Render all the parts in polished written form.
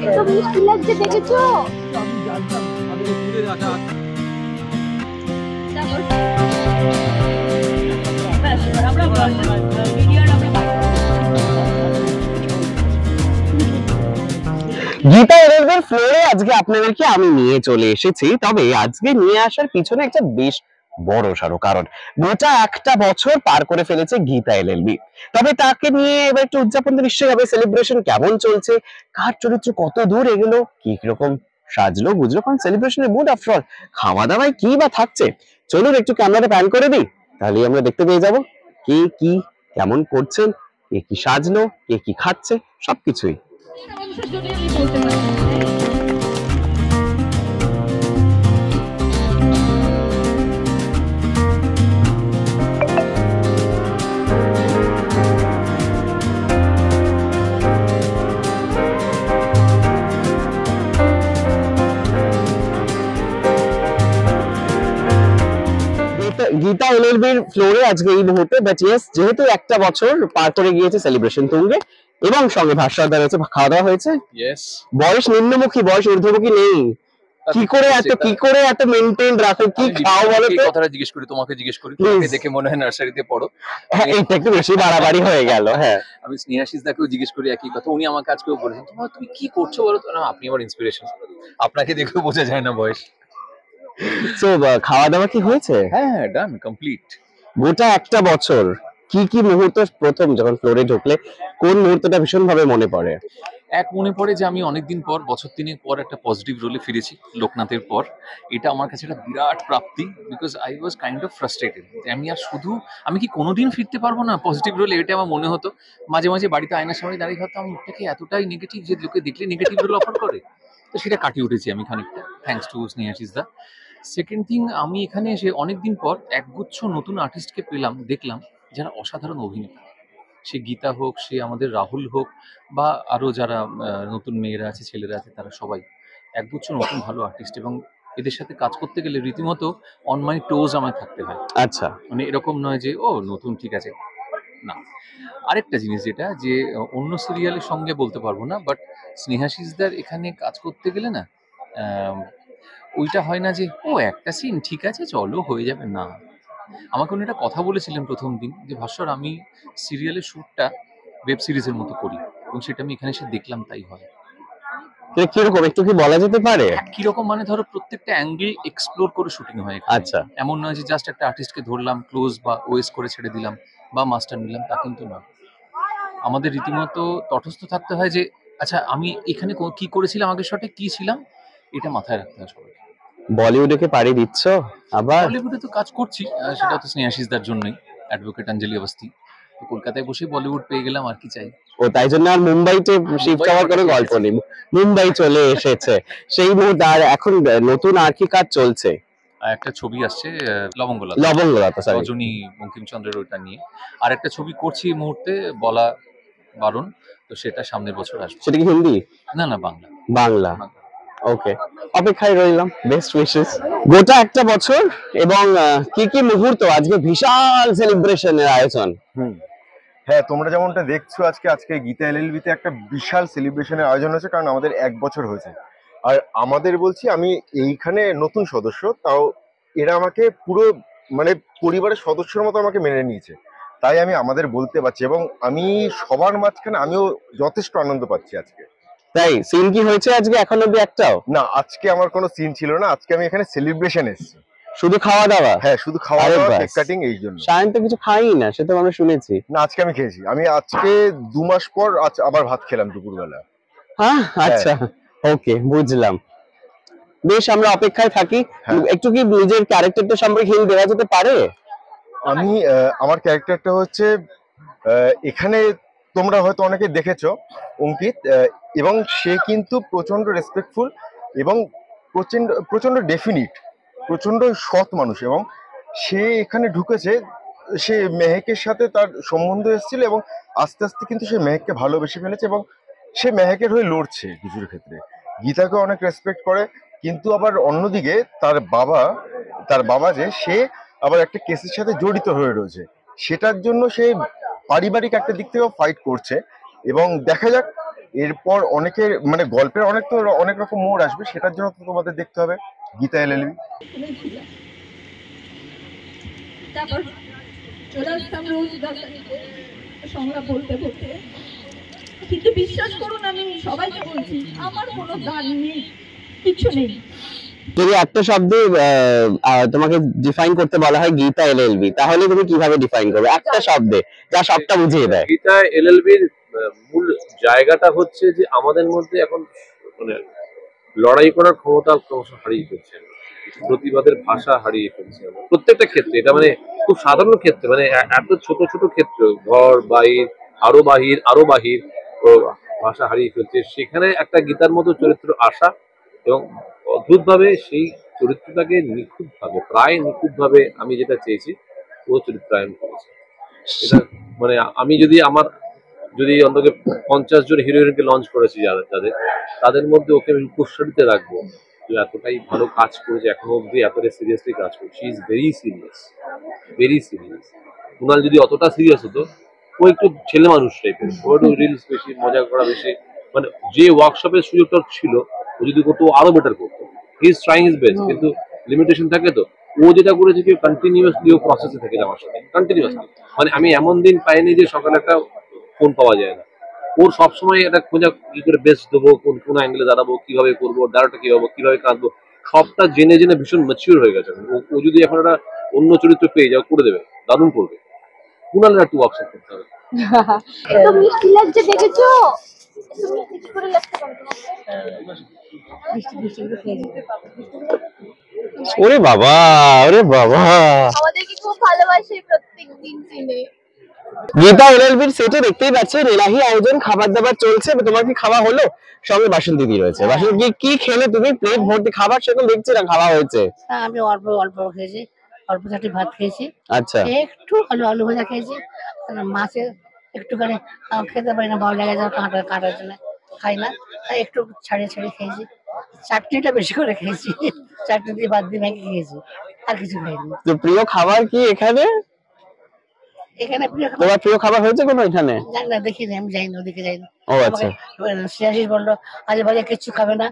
এত মিষ্টি লাগছে দেখেছো? আমি জানতাম আমাদের ঘুরে রাখা গীতা এলএলবির ফ্লোরে আজকে আপনাদেরকে আমি নিয়ে চলে এসেছি। তবে আজকে নিয়ে আসার পিছনে একটা বেশ বড় সড়ো কারণ, গোটা একটা বছর পার করে ফেলেছে গীতা এলএলবি। তবে তাকে নিয়ে এবার একটু উদযাপন তো নিশ্চয়ই হবে। সেলিব্রেশন কেমন চলছে, কার চরিত্র কত দূর এগুলো, কি রকম সাজলো গুজলো, কারণ সেলিব্রেশনের মুড আফটার অল, খাওয়া দাওয়ায় কি বা থাকছে। চলুন একটু ক্যামেরাটা প্যান করে দিই, তাহলে আমরা দেখতে পেয়ে যাবো কে কি কেমন করছেন, কে কি সাজলো, কে কি খাচ্ছে, সবকিছুই। গীতা এলএলবির ফ্লোরে আজকে এই মুহূর্তে, বাট ইয়েস, যেহেতু একটা বছর পার করে গিয়েছে সেলিব্রেশন তুঙ্গে, এবং সঙ্গে ভাস্কর হয়েছে, খাওয়া দাওয়া হয়েছে। বয়স নিম্নমুখী, বয়স ঊর্ধ্বমুখী নেই। কি করে এত মেইনটেইন রাখো, কি খাও বলো তো? কথাটা জিজ্ঞেস করি, তোমাকে জিজ্ঞেস করি, তোমাকে দেখে মনে হয় নার্সারিতে পড়ো। হ্যাঁ, এটা একটু বেশি বাড়াবাড়ি হয়ে গেল। হ্যাঁ, আমি স্নেহাশিস দাকেও জিজ্ঞেস করি একই কথা, উনি আমাকে আজকেও বলেছেন তোমার তুমি কি করছো বলো তো। না, আপনি আমার ইন্সপিরেশন, আপনাকে দেখেও বোঝা যায় না বয়স। সো খাওয়া দাওয়া কি হয়েছে? হ্যাঁ, ডান, কমপ্লিট। গোটা একটা বছর কি কি মুহূর্ত, প্রথম যখন ফ্লোরে ঢুকলে কোন মুহূর্তটা ভীষণ ভাবে মনে পড়ে? এক মনে পড়ে যে আমি অনেকদিন পর, বছর তিনেক পর একটা পজিটিভ রোলে ফিরেছি লোকনাথের পর। এটা আমার কাছে একটা বিরাট প্রাপ্তি, because I was kind of frustrated. আমি কি কোনোদিন ফিরতে পারবো না পজিটিভ রোলে, এটা আমার মনে হতো। মাঝে মাঝে বাড়িতে আয়নার সামনে দাঁড়িয়ে ভাবতাম আমি মুখটাকে এতটাই নেগেটিভ যে লোকে দেখলে নেগেটিভ রোল অফার করে। তো সেটা কাটিয়ে উঠেছি আমি খানিকটা, thanks to Snehashis da. Second thing, আমি এখানে এসে অনেকদিন পর একগুচ্ছ নতুন আর্টিস্টকে দেখলাম যারা অসাধারণ অভিনেতা। সে গীতা হোক, সে আমাদের রাহুল হোক, বা আরো যারা নতুন মেয়েরা আছে, ছেলেরা আছে, তারা সবাই একগুচ্ছ নতুন ভালো আর্টিস্ট। এবং এদের সাথে কাজ করতে গেলে রীতিমতো অন মাই টোজ আমায় থাকতে হয়। আচ্ছা, মানে এরকম নয় যে ও নতুন ঠিক আছে, না। আরেকটা জিনিস যেটা, যে অন্য সিরিয়ালের সঙ্গে বলতে পারবো না, বাট স্নেহাশিসদার এখানে কাজ করতে গেলে না, ওইটা হয় না যে ও একটা সিন ঠিক আছে চলো হয়ে যাবে, না। আমাকে উনি একটা কথা বলেছিলেন প্রথম দিন, যে ভাস্কর, আমি সিরিয়ালের শ্যুটটা ওয়েব সিরিজের মতো করি, এবং সেটা আমি এখানে এসে দেখলাম তাই হয়। কিরকম একটু কি বলা যেতে পারে? কিরকম মানে ধরো প্রত্যেকটা অ্যাঙ্গেল এক্সপ্লোর করে শুটিং হয় এখানে। আচ্ছা, এমন নয় যে জাস্ট একটা আর্টিস্টকে ধরলাম, ক্লোজ বা ওয়েস করে ছেড়ে দিলাম বা মাস্টার নিলাম, তা কিন্তু না। আমাদের রীতিমতো তটস্থ থাকতে হয় যে আচ্ছা আমি এখানে কি করেছিলাম, আগের শটে কি ছিলাম, এটা মাথায় রাখতে হয় সবাইকে। বলিউডে কি পাড়ি দিচ্ছ আবার? বলিউডে তো কাজ করছি, সেটা তো স্নেহাশিসদার জন্যই, অ্যাডভোকেট অঞ্জলি অবস্থি। তো কলকাতায় বসে বলিউড পেয়ে গেলাম, আর কি চাই। ও, তাই জন্য আর মুম্বাইতে শিফট হওয়ার কোনো গল্প নেই, মুম্বাই চলে এসেছে সেই মুহূর্তে। আর এখন নতুন আর কি কাজ চলছে? একটা ছবি আসছে লবঙ্গলতা, রজনী বঙ্কিমচন্দ্রের, ওইটা নিয়ে। আর একটা ছবি করছি এই মুহূর্তে, বলা বারণ, তো সেটা সামনের বছর আসবে। সেটা কি হিন্দি? না না, বাংলা। বাংলা, ওকে, অপেক্ষায় রইলাম। Best wishes. গোটা একটা বছর, এবং কি কি মুহূর্ত, আজকে বিশাল সেলিব্রেশনের আয়োজন। হ্যাঁ, তোমরা যেমনটা দেখছো, আজকে গীতা এলএলবিতে একটা বিশাল সেলিব্রেশনের আয়োজন হয়েছে, কারণ আমাদের এক বছর হয়েছে। আর আমাদের বলছি, আমি এইখানে নতুন সদস্য, তাও এরা আমাকে পুরো মানে পরিবারের সদস্যের মতো আমাকে মেনে নিয়েছে, তাই আমি আমাদের বলতে পারছি, এবং আমি সবার মাঝখানে আমিও যথেষ্ট আনন্দ পাচ্ছি আজকে। তাই সিন কি হয়েছে আজকে এখন অব্দি একটাও? না, আজকে আমার কোনো সিন ছিল না, আজকে আমি এখানে সেলিব্রেশন এসেছি। শুধু খাওয়া দাওয়া? হ্যাঁ, শুধু খাওয়া দাওয়া, কেক কাটিং, এই জন্য। সায়ন তো কিছু খাইই না, সেটা আমরা শুনেছি। না, আজকে আমি খেয়েছি। আমি আজকে 2 মাস পর আবার ভাত খেলাম দুপুরবেলা। হ্যাঁ, আচ্ছা, ওকে, বুঝলাম। বেশ, আমরা অপেক্ষায় থাকি। একটু কি নিজের ক্যারেক্টারটা সম্পর্কে হিন্ট দেওয়া যেতে পারে? আমি আমার ক্যারেক্টারটা হচ্ছে, এখানে তোমরা হয়তো অনেকে দেখেছো, অঙ্কিত, এবং সে কিন্তু প্রচন্ড রেসপেক্টফুল এবং প্রচন্ড ডেফিনিট, প্রচন্ড সৎ মানুষ। এবং সে এখানে ঢুকেছে, সে মেহেকের সাথে তার সম্বন্ধ এসেছিল, এবং আস্তে আস্তে কিন্তু সে মেহেককে ভালোবেসে ফেলেছে, এবং সে মেহেকের হয়ে লড়ছে কিছুর ক্ষেত্রে। গীতাকে অনেক রেসপেক্ট করে, কিন্তু আবার অন্যদিকে তার বাবা যে সে আবার একটা কেসের সাথে জড়িত হয়ে রয়েছে, সেটার জন্য সে পারিবারিক একটা দিক থেকেও ফাইট করছে। এবং দেখা যাক এরপর অনেকের মানে গল্পের অনেক রকম মোড় আসবে, সেটার জন্য তো তোমাদের দেখতে হবে গীতা এলএলবি। শুনেছিলাম, তারপর চলে আসতাম রোজ গাছালিতে সংলাপ বলতে বলতে। কিন্তু বিশ্বাস করুন, আমি সবাইকে বলছি, আমার কোনো গান নেই, কিছু নেই। যদি একটা শব্দে তোমাকে ডিফাইন করতে বলা হয় গীতা এলএলবি, তাহলে তুমি কিভাবে ডিফাইন করবে একটা শব্দে যা সবটা বুঝিয়ে দেয়? গীতা এলএলবির মূল জায়গাটা হচ্ছে যে আমাদের মধ্যে এখন মানে লড়াই করার ক্ষমতা ক্রমশ হারিয়ে ফেলছে, প্রতিবাদের ভাষা হারিয়ে ফেলছে প্রত্যেকটা ক্ষেত্রে। এটা মানে খুব সাধারণ ক্ষেত্রে, মানে এত ছোট ছোট ক্ষেত্র, ঘর বাহির আরো বাহির ভাষা হারিয়ে ফেলছে। সেখানে একটা গীতার মতো চরিত্র আসা এবং অদ্ভুতভাবে সেই চরিত্রটাকে প্রায় নিখুঁতভাবে আমি যেটা চেয়েছি ও চরিত্রায়ন করেছে। এটা মানে আমি যদি অন্তত 50 জন হিরোইনকে লঞ্চ করেছি তাদের মধ্যে ওকে আমি উপস্থাপিত রাখবো যে এতটাই ভালো কাজ করেছে, এখনো অব্দি এতটাই সিরিয়াসলি কাজ করছে। She is very serious. Kunal যদি অতটা সিরিয়াস হতো, ও একটু ছেলে মানুষ টাইপের, ও একটু রিলস বেশি, মজা করা বেশি, মানে যে ওয়ার্কশপের সুযোগটা ছিল ও যদি করতো আরো বেটার করতো। He is trying his best, কিন্তু লিমিটেশন থাকে। তো ও যেটা করেছে কি কন্টিনিউয়াসলি ও প্রসেসে থাকে আমার সাথে কন্টিনিউয়াসলি। মানে আমি এমন দিন পাইনি যে সকালে একটা ফোন পাওয়া যায় না। ওর সবসময় একটা খোঁজা কি করে বেস্ট দেবো, কোন অ্যাঙ্গেলে দাঁড়াবো, কিভাবে করবো, দাঁড়াটা কিভাবে কাঁদবো, সবটা জেনে জেনে ভীষণ ম্যাচিওর হয়ে গেছে। ও যদি এখন একটা অন্য চরিত্র পেয়ে যাও, করে দেবে, দারুণ করবে। কুনালের একটু ওয়ার্কশপ করতে হবে। এত মিষ্টি লাগছে দেখেছো? এত মিষ্টি করে লাগছে ওরে বাবা, ওরে বাবা, আমাদেরকে খুব ভালোবাসে প্রত্যেক দিন চিনে। গীতা এলএলবির সেটে দেখতেই পাচ্ছেন এলাহি আয়োজন, খাবার দাবার চলছে। তোমার কি খাওয়া হলো? সঙ্গে বাসন দিদি রয়েছে। বাসন কি খেলে তুমি? প্লেট ভর্তি খাবার, সেরকম দেখছি না খাওয়া হয়েছে। আমি অল্প অল্প খেয়েছি, অল্প চারটি ভাত খেয়েছি, আচ্ছা, একটু আলু ভাজা খেয়েছি, মাছের একটুখানি খেতে পারি না, ভালো লাগে কাটার জন্য খাই না, তাই একটু ছাড়িয়ে খেয়েছি। চাটনিটা বেশি করে খেয়েছি, চাটনি দিয়ে ভাত দিয়ে মেখে খেয়েছি, আর কিছু খাইনি। তো প্রিয় খাবার কি এখানে? এখানে তোমার প্রিয় খাবার হয়েছে কোনো এখানে? জানি না, দেখিনি, আমি যাই না, ওদিকে যাই না। ও আচ্ছা, শ্রেয়াশিস বললো আজ ভাজা কিচ্ছু খাবে না।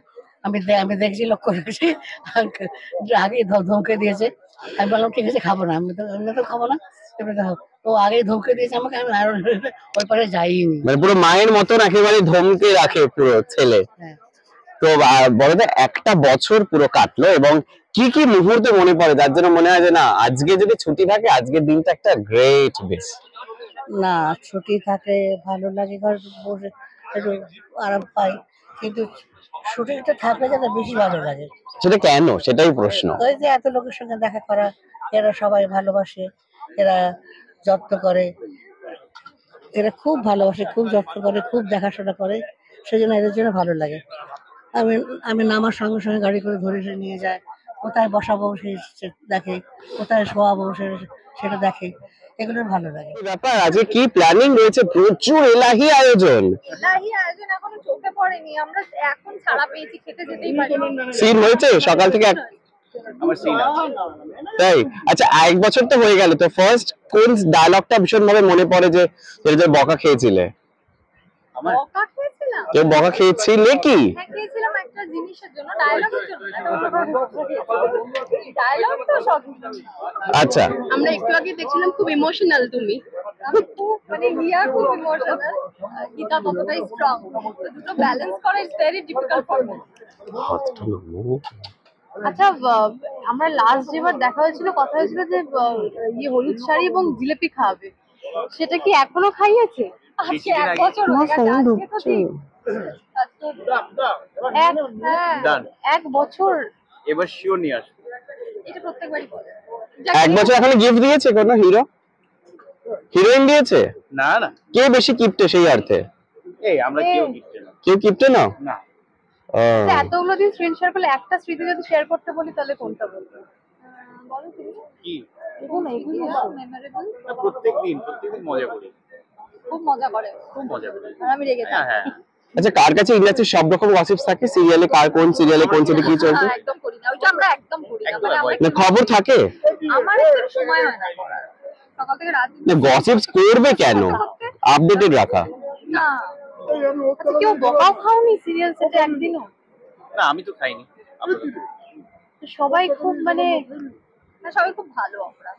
আমি দেখছি, লক্ষ্য রেখেছি, আগে ধমকে দিয়েছে। আমি বললাম ঠিক আছে, খাবো না, আমি তো খাবো না। ও আগে ধমকে দিয়েছে আমাকে, আমি আর ওই পারে যাইনি। মানে পুরো মায়ের মতন একেবারে ধমকে রাখে পুরো ছেলে। হ্যাঁ। তো বড়দের একটা বছর পুরো কাটলো, এবং কি কি মুহূর্তে মনে পড়ে যার জন্য মনে হয় যে না, আজকে যদি ছুটি থাকে, আজকের দিনটা একটা গ্রেট বেশ? না, ছুটি থাকে ভালো লাগে, ঘর বসে একটু আরাম পাই, কিন্তু ছুটিটা থাকলে যেন বেশি ভালো লাগে। সেটা কেন, সেটাই প্রশ্ন। ওই যে এত লোকের সঙ্গে দেখা করা, এরা সবাই ভালোবাসে, এরা যত্ন করে, এরা খুব ভালোবাসে, খুব যত্ন করে, খুব দেখাশোনা করে, সেজন্য এদের জন্য ভালো লাগে। আমি নামার সঙ্গে সঙ্গে গাড়ি করে ধরে নিয়ে যায়, কোথায় বসাবো সে দেখে, কোথায় শোয়াবো সেটা দেখে, এগুলো ভালো লাগে। ব্যাপার, আজকে কি প্ল্যানিং রয়েছে? প্রচুর এলাহি আয়োজন। এলাহি আয়োজন এখনো চোখে পড়েনি, আমরা এখন ছাড়া পেয়েছি, খেতে যেতেই পারি। সিন হয়েছে সকাল থেকে? আমার সিন আছে। তাই? আচ্ছা, এক বছর তো হয়ে গেল, তো ফার্স্ট কোন ডায়লগটা ভীষণ ভাবে মনে পড়ে যে বকা খেয়েছিলে? বকা খেয়েছিলাম? কেউ বকা খেয়েছিলে কি? হ্যাঁ, খেয়েছিলাম একটা জিনিসের জন্য, ডায়লগের জন্য। ডায়লগ তো সব। আচ্ছা, আমরা একটু আগে দেখছিলাম খুব ইমোশনাল তুমি। আমি খুব মানে খুব ইমোশনাল, গীতা ততটাই স্ট্রং। দুটো ব্যালেন্স করা is very difficult for me. আচ্ছা, আমরা লাস্ট যেবার দেখা হয়েছিল, কথা হয়েছিল যে হলুদ শাড়ি এবং জিলেপি খাওয়াবে, সেটা কি এখনো খাইয়েছে? আজকে এক বছর হয়ে গেছে, আজকে তো ঠিক। এক বছর এবার শিওর নিয়ে আসবো। এটা প্রত্যেকবারই করে। এক বছর এখনো গিফট দিয়েছে কোনো হিরোইন দিয়েছে? না না, কে বেশি কিপটে সেই অর্থে? এই আমরা কেউ গিফট না। কেউ কিপটে না? না। এতগুলো দিন স্ক্রিন শেয়ার করলে একটা স্মৃতি যদি শেয়ার করতে বলি, তাহলে কোনটা বলবো? বলো তুমি। কি? এগুলো মেমোরেবল। প্রত্যেকদিন মজা করি। খুব মজা করে। আর আমি রেগে যাই। হ্যাঁ। আচ্ছা, কার কাছে ইন্ডাস্ট্রির সব রকম গসিপস থাকে? সিরিয়ালে কোন সিরিয়ালে কোন সিরিয়ালে কি চলছে? একদম করি না, ওইটা আমরা একদম করি না। মানে না, খবর থাকে? আমার একটু সময় হয় না করার। সকাল থেকে রাত না, গসিপস করবে কেন? আপডেটেড রাখা। না, আচ্ছা, কেউ বকাও খাওনি সিরিয়াল সেটে একদিনও? না আমি তো খাইনি। সবাই খুব মানে সবাই খুব ভালো আমরা।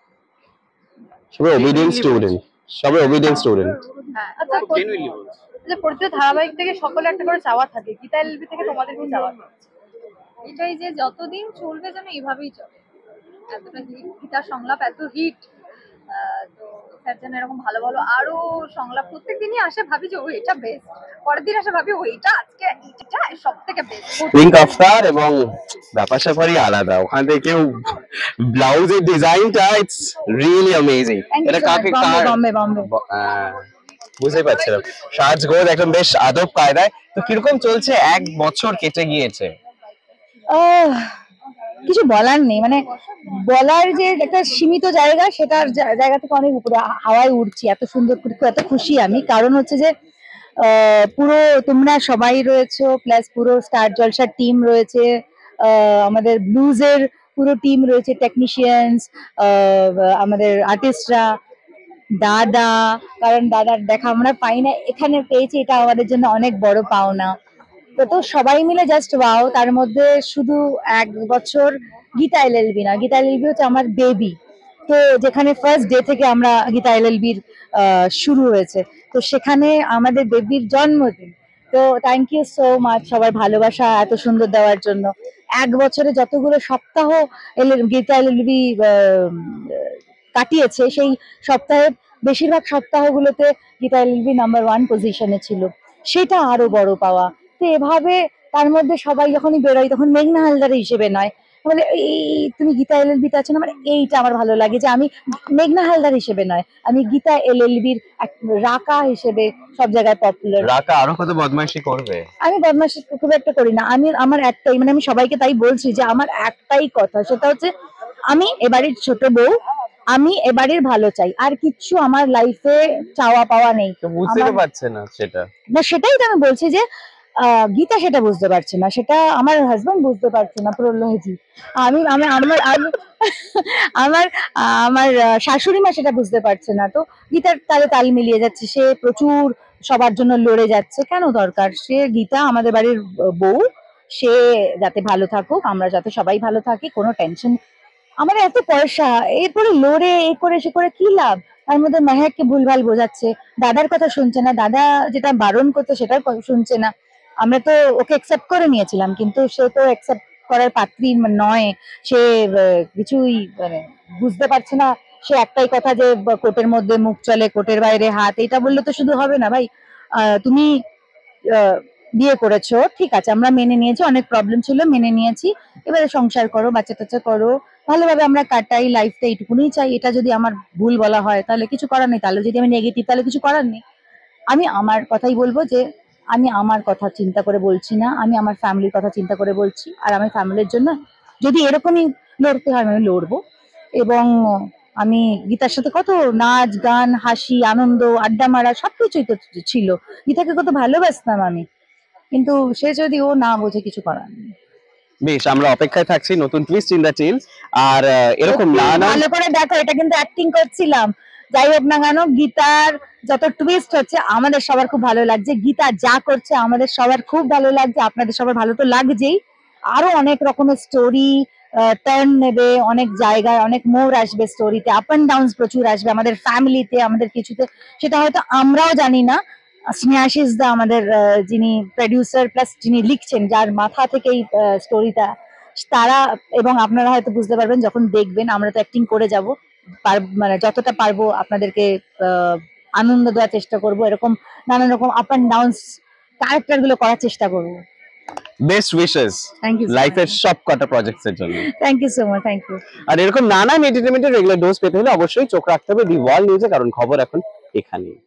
সবাই ওবিডিয়েন্ট স্টুডেন্ট, সবাই ওবিডিয়েন্ট স্টুডেন্ট। হ্যাঁ, আচ্ছা জেনুইনলি বলছি। যে প্রতিটা ধারাবাহিক থেকে সকলে একটা করে চাওয়া থাকে, গীতা এলবি থেকে তোমাদের কি চাওয়া? এটাই যে যতদিন চলবে যেন এইভাবেই চলে, এতটা হিট, গীতার সংলাপ এত হিট, তো স্যার যেন এরকম ভালো ভালো আরো সংলাপ প্রত্যেক দিনই আসে, ভাবি যে ও এটা বেস্ট, পরের দিন আসে ভাবি ও এটা আজকে এটা সব থেকে বেস্ট। পিঙ্ক আফতার এবং ব্যাপার স্যাপারই আলাদা, ওখান থেকে ব্লাউজের ডিজাইনটা ইটস রিয়েলি অ্যামেজিং। এটা কাকে বুঝতেই পারছিলাম, সাজগোজ একদম বেশ আদব কায়দায়। তো কিরকম চলছে, 1 বছর কেটে গিয়েছে? কিছু বলার নেই, মানে বলার যে একটা সীমিত জায়গা, সেটার জায়গা থেকে অনেক উপরে হাওয়ায় উঠছি। এত সুন্দর, এত খুশি আমি, কারণ হচ্ছে যে পুরো তোমরা সবাই রয়েছো, প্লাস পুরো স্টার জলসার টিম রয়েছে, আমাদের ব্লুজের পুরো টিম রয়েছে, টেকনিশিয়ানস, আমাদের আর্টিস্টরা, দাদা, কারণ দাদার দেখা আমরা পাই না, এখানে পেয়েছি, এটা আমাদের জন্য অনেক বড় পাওনা। তো সবাই মিলে জাস্ট ওয়াও। তার মধ্যে শুধু 1 বছর গীতা এলএলবি না, গীতা এলএলবি হচ্ছে আমার বেবি। তো যেখানে ফার্স্ট ডে থেকে আমরা গীতা এলএলবির শুরু হয়েছে, তো সেখানে আমাদের বেবির জন্মদিন। তো থ্যাংক ইউ সো মাচ সবার ভালোবাসা এত সুন্দর দেওয়ার জন্য। 1 বছরে যতগুলো সপ্তাহ গীতা এলএলবি কাটিয়েছে, সেই সপ্তাহে বেশিরভাগ সপ্তাহগুলোতে গীতা এলএলবি নাম্বার 1 পজিশনে ছিল, সেটা আরো বড় পাওয়া। তো এভাবে তার মধ্যে সবাই যখনই বেরোয় তখন মেঘনা হালদার হিসেবে নয়, মানে এই তুমি গীতা এলএলবিতে আছো না, মানে এইটা আমার ভালো লাগে যে আমি মেঘনা হালদার হিসেবে নয়, আমি গীতা এলএলবির রাকা হিসেবে সব জায়গায় পপুলার। রাকা আরো কত বদমাইশি করবে? আমি বদমাইশি খুব একটা করি না, আমার একটাই, মানে আমি সবাইকে তাই বলছি যে আমার একটাই কথা, সেটা হচ্ছে আমি এবাড়ির ছোট বউ, আমি এবাড়ির ভালো চাই, আর কিচ্ছু আমার লাইফে চাওয়া পাওয়া নেই। তো বুঝতে পারছে না সেটা, না সেটাই তো আমি বলছি যে গীতা সেটা বুঝতে পারছে না, সেটা আমার হাজবেন্ড বুঝতে পারছে না, প্রলয়জি, আমি আমি আমার আমার আমার শাশুড়ি মা সেটা বুঝতে পারছে না। তো গীতার তালে তাল মিলিয়ে যাচ্ছে, সে প্রচুর সবার জন্য লড়ে যাচ্ছে, কেন দরকার? সে গীতা আমাদের বাড়ির বউ, সে যাতে ভালো থাকুক, আমরা যাতে সবাই ভালো থাকি, কোনো টেনশন। আমার এত পয়সা, এরপরে লড়ে এ করে সে করে কি লাভ? তার মধ্যে মেহেককে ভুলভাল বোঝাচ্ছে, দাদার কথা শুনছে না, দাদা যেটা বারণ করতো সেটা শুনছে না। আমরা তো ওকে অ্যাকসেপ্ট করে নিয়েছিলাম, কিন্তু সে তো অ্যাকসেপ্ট করার পাত্রী নয়, সে কিছুই মানে বুঝতে পারছে না। সে একটাই কথা যে কোর্টের মধ্যে মুখ চলে, কোর্টের বাইরে হাত, এটা বললে তো শুধু হবে না ভাই। তুমি বিয়ে করেছো, ঠিক আছে, আমরা মেনে নিয়েছি, অনেক প্রবলেম ছিল, মেনে নিয়েছি, এবারে সংসার করো, বাচ্চা টাচ্চা করো, ভালোভাবে আমরা কাটাই লাইফটা, এইটুকুনি চাই। এটা যদি আমার ভুল বলা হয় তাহলে কিছু করার নেই, তাহলে যদি আমি নেগেটিভ তাহলে কিছু করার নেই। আমি আমার কথাই বলবো যে আমি আমার কথা চিন্তা করে বলছি না, আমি আমার ফ্যামিলির কথা চিন্তা করে বলছি, আর আমি ফ্যামিলির জন্য যদি এরকমই লড়তে হয় আমি লড়বো। এবং আমি গীতার সাথে কত নাচ গান, হাসি, আনন্দ, আড্ডা মারা সবকিছুই তো ছিল, গীতাকে কত ভালোবাসতাম আমি, কিন্তু সে যদি ও না বোঝে, কিছু করার নেই। বেশ, আমরা অপেক্ষায় থাকছি নতুন টুইস্ট ইন দ্য টেল। আর এরকম নানা ভালো করে দেখো, এটা কিন্তু অ্যাক্টিং করছিলাম। যাই হোক না কেন, গীতার যত টুইস্ট হচ্ছে আমাদের সবার খুব ভালো লাগছে, গীতা যা করছে আমাদের সবার খুব ভালো লাগছে, আপনাদের সবার ভালো তো লাগছেই। আরো অনেক রকমের স্টোরি টার্ন নেবে, অনেক জায়গায় অনেক মোড় আসবে, স্টোরিতে আপ অ্যান্ড ডাউন প্রচুর আসবে, আমাদের ফ্যামিলিতে, আমাদের কিছুতে, সেটা হয়তো আমরাও জানি না। স্নেহাশিস দা আমাদের যিনি প্রডিউসার প্লাস যিনি লিখছেন, যার মাথা থেকে এই স্টোরিটা, তারা এবং আপনারা হয়তো বুঝতে পারবেন যখন দেখবেন। আমরা তো অ্যাক্টিং করে যাব, মানে যতটা পারবো আপনাদেরকে আনন্দ দেওয়ার চেষ্টা করব, এরকম নানান রকম আপ অ্যান্ড ডাউন ক্যারেক্টার গুলো করার চেষ্টা করবো। বেস্ট উইশেস থ্যাংক ইউ লাইফের সব কটা প্রজেক্টস এর জন্য। Thank you so much, thank you. আর এরকম নানান এন্টারটেইনমেন্টের রেগুলার ডোজ পেতে হলে অবশ্যই চোখ রাখতে হবে দি ওয়ার্ল্ড নিউজে, কারণ খবর এখন এখানেই।